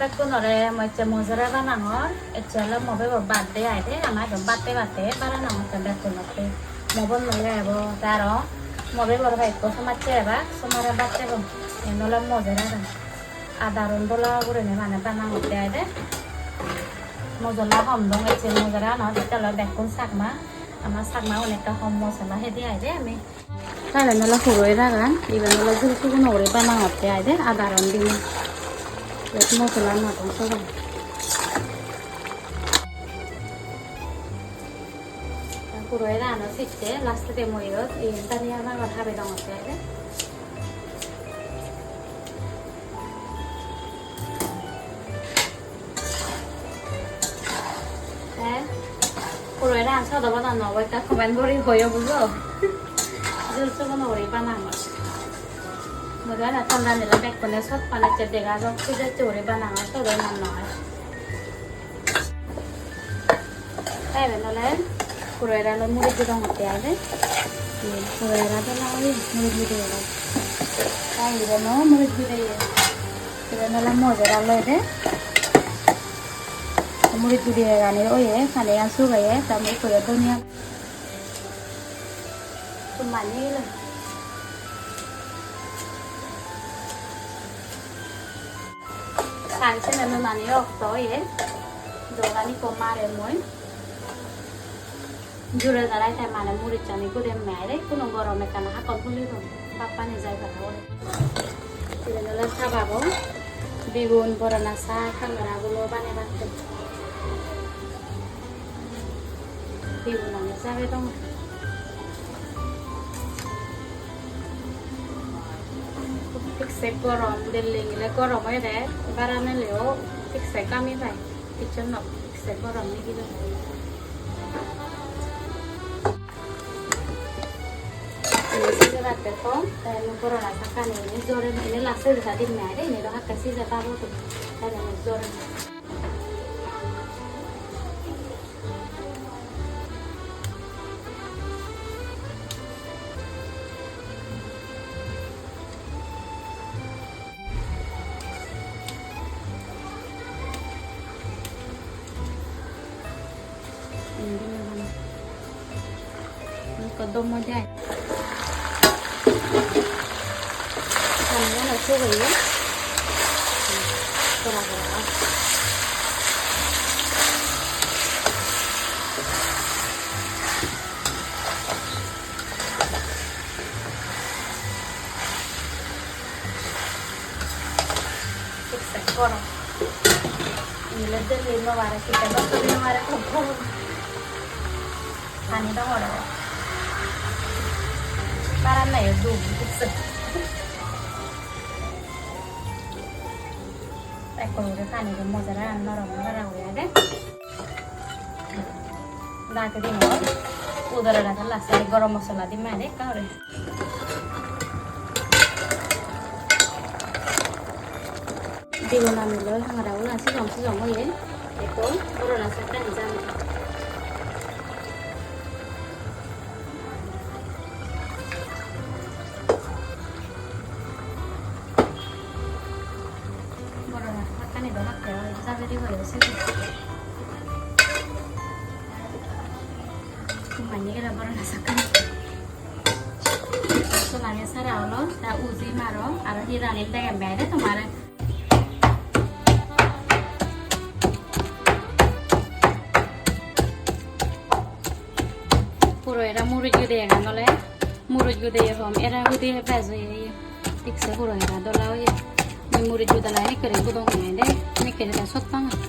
백분어래 뭐지 모자라가 나걸 에첼라 뭐베 바데 아이데 아마 좀 바데 바라 나면 백분어때 뭐번 놀래 뭐 따로 뭐베 버바 있고 소마체바 소마라 바데 뭐 에놀라 모자라가 아다론 돌아 그러네 만에 바나 못돼 아이데 모자라 험동 에첼 모자라 너 진짜 백분 삭마 아마 삭마 오니까 험 모자라 해대 아이데 아미 তাহলে নলা খুবই রাগান এবার নলা যদি শুকনো করে বানা হতে আইদে আদা রন দিন এক মশলা মতন সবাই পুরো রানো শিখতে লাস্টে মরিও এই তানি আমার কথা হবে দাম হতে আইদে হ্যাঁ পুরো রান সদা বানানো ওইটা কমেন্ট করে হয়ে বুঝো 저거는 우리 바나나. 뭐가 나타나는 백분에 솥판에 제대가서 그저께 우리 바나나 또 넣어놔. đây là nó lên, rồi ra nó mua cái đồng một cái đấy, rồi ra cho nó đi mua cái gì rồi, đây là nó mua cái gì, rồi nó làm mua ra lên đấy, mua cái gì ra này ôi ấy, phải để ăn suốt rồi ấy, tao mới cười thôi nha. 좀 많이 해라. 당신은 많이 없어, 얘. 너가 니꺼 말해, 뭐? 주를 달아야 돼, 말해, 물 있잖아. 그래, 말해. 그런 거로 메까나 학원 풀리고. 바빠니 잘 가라고. 그래, 너는 사바고. 비군 보러나 사, 카메라고 로반에 봤대. 비군 안에 사베동. Tikse korom deling le korom ay deh barang leo tikse kami bay kitchen no tikse korom ni gitu ini sih berat betul dan korom rasakan ini zoren ini langsung tadi mere ini doa kasih jatabu tuh dan ini zoren Kodong mo dyan. Ano yan? Nagsuwa yun? Kura-kura. Siksak koro. Nilad din lima wara kita. Bakit lima wara ko? Ano daw wala? Parang na yun, dugis. Ecco, udah kan ini mozzarella normal ya deh. Dah ke dino, udah ada telas dari garam masala di mana kau deh. Di mana milo, nggak ada ulah sih, oh ya. Itu, baru nasi kan di sana. Jadi boleh sih. Kumanya kita baru rasakan. Soalnya sarau lo, saya uji maro, ada di dalam dengan beda kemarin. Puro era murid juga ya kan oleh, murid juga ya hom, era juga ya bezo ya, tiksa puro era dolau ya. Murid juga lain kering budong ini deh, ini kering dah sot banget.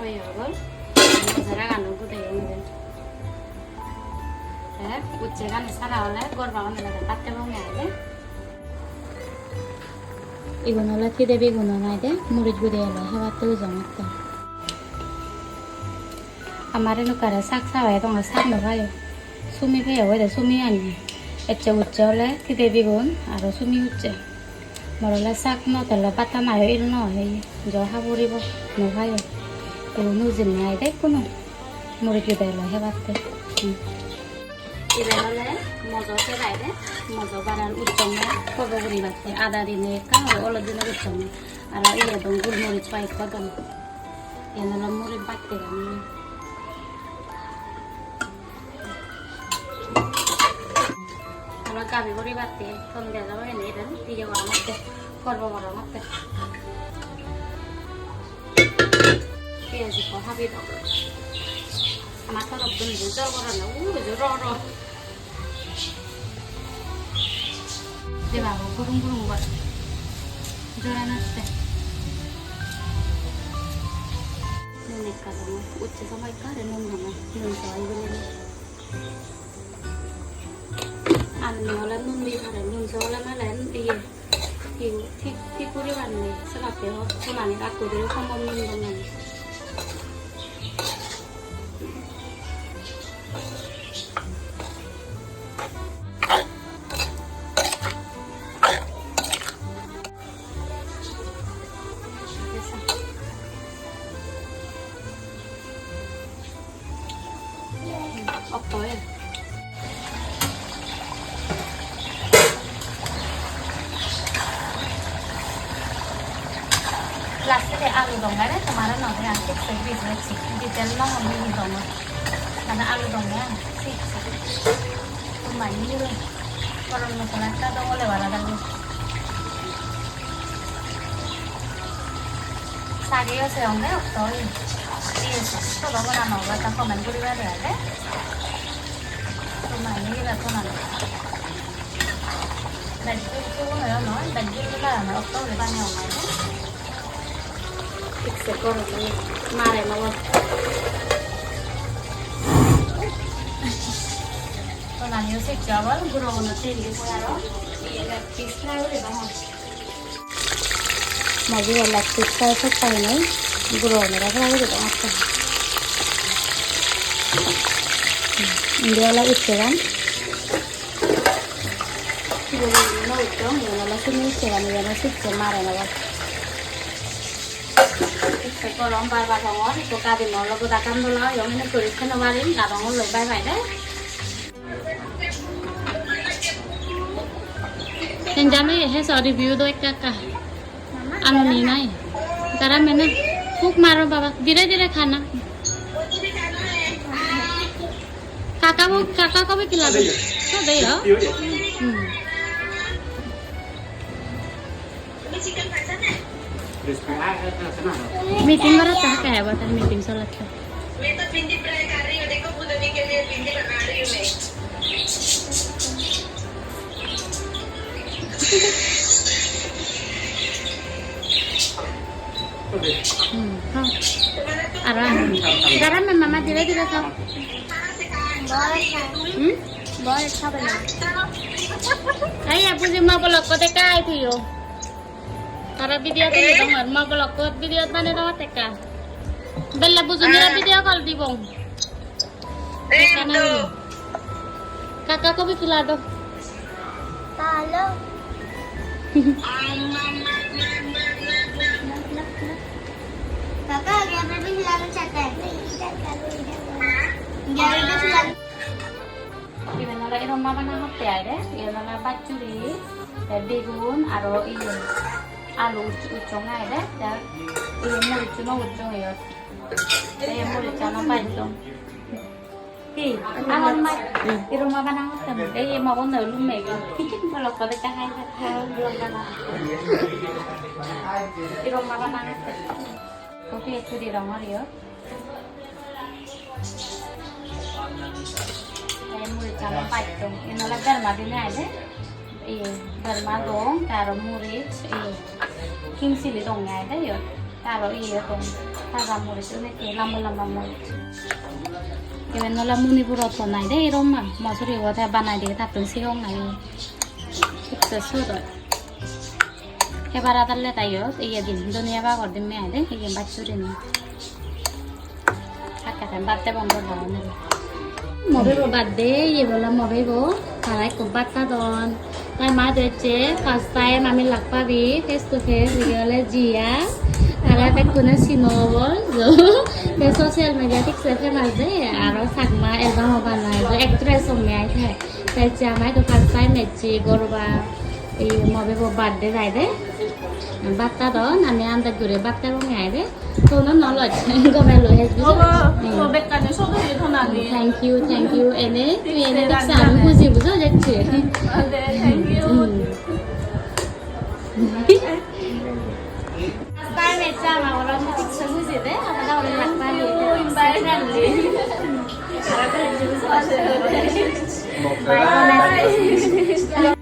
Oh iya, bol. Mozzarella kan nunggu deh yang ini. Ucekan salah oleh, korban oleh tapi mau nggak 이거는 라티데 비고는 아이데 무리 주데야래 해왔더니 정했다. 아마르노 카라 삭사와에 동안 삭 넣어요. 수미 배요 왜데 수미 아니. 액체 우쩌래 티데 비곤 아로 수미 우째. 뭐랄래 삭 넣어달라 바타 나요 일 넣어요. 저 하부리고 넣어요. 누진나야 됐구나. 머리 기다려 해봤대. 이래는 먼저 해봐야 돼. 먼저 바란 우정에 거북이 맞대. 아다리니까 올라지는 우정에. 알아 이래도 굴물이 빠 있거든. 얘는 물이 빠뜨려. 알아 가비 머리 빠뜨. 건데서 왜 내는 이게 와라 맞대. 걸어 와라 맞대. 그래서 합의도. 아마 서로 눈 늦어버렸나? 늦어버려. 내가 뭐 부릉부릉 거려. 저래놨대. 눈에까 너무 우체서 말까를 눈동안 눈서 이거는 ăn nó là nun đi vào nun số là nó lên đi thì cô đi vào này sẽ làm kiểu không làm các cô đi không mong nun đâu này ốc tối à লাস্টে আলু দঙ্গা রে তোমার নদে আনতে সেভি হয়েছে detail না হবে নি দঙ্গা মানে আলু দঙ্গা ঠিক তোমার নিয়ে করন মশলা একটা দঙ্গলে বাড়া দাও সাগে আছে অঙ্গে অক্তই দিয়েছে তো দঙ্গা না হবে তা কমেন্ট করিবা দেবে তোমার নিয়ে রাখো না দাজ্জু তো হয় না দাজ্জু গুলা না অক্তই বানিয়ে হয় Ikse koru ni mare mawo. To na niyo se chawal guro na teli ko yaro. Ye pisla ure ba ho. Magi wala pisla sa pai nai guro na ra ra ure ba ha. India la iseran. Guro no utong yo la sini iseran yo na sik mare mawo. Cái cô lông bài vào ngó thì cô ca thì nó là cô ta cam thôi giống như nó cười cái nó ba đến cả bằng ngón lời bay vậy đấy. Nên chăm ấy hết sợ review đôi cả ăn ní này, cái đó mình nè, phúc maro baba, dire dire khana. Kakak có biết cái là gì? Có đấy hả? Meeting बरत है क्या है बता meeting से लगता मैं तो भिंडी फ्राई कर रही हूं देखो बुधनी के लिए भिंडी बना रही हूं मैं हां आराम गरम में मामा धीरे धीरे खाओ बहुत अच्छा बना आई आप मुझे मां ब्लॉग को देखा आई थी हो Para video tu ni dong, mau vlog kot video mana dong teka. Bella buzunira video call di bong. Kakak ko bikilado. Talo. Kakak dia bikilado chata. Dia bikilado. Iban nala iro mama na hote aire, iro nala bacuri, begun aro iyo. Alu ucong ay deh, dah, ini ucong ya, saya mau dicana panjang. Hi, alam mat, di rumah mana hotel, mau nol mega, kalau kau decah ay hotel belum mana, di rumah mana hotel, kopi itu di rumah dia, saya mau dicana panjang, ini lagi mati ni ada. Berma dong, taruh murid, kim sili dong ya, deh yo, taruh dong, taruh murid itu nih, lama murid. Kemudian kalau muni burot pun ada di rumah, masuk di hotel banai di tapun siang lagi, sesuatu. Kebarat alle tayo, iya di dunia bagar di mana ada, iya bacurin. Akatan batte bangor bawah. Mobil batte, iya bola mobil bo, kalau ikut batta don. তাই মা দেখছে first time আমি লাগ পাবি face to face রিয়েলে Zia Karena tekuna sinowol, zo, ke sosial media tik saya masih, aro sakma elba hoban lah, zo actress omnya itu, saya cama itu fansai neci gorba, mau bebo birthday ada, batta do, nami anda gure batta omnya ada, tuh non knowledge, gak melu hedge bisa. Oh, bekanya soalnya itu nanti. Thank you, ini tik sam kuzi buzo jadi. Oke, thank you. Bye, Mecha. Mau orang musik segus itu, apa tahu orang nak balik? Bye, nanti. Bye,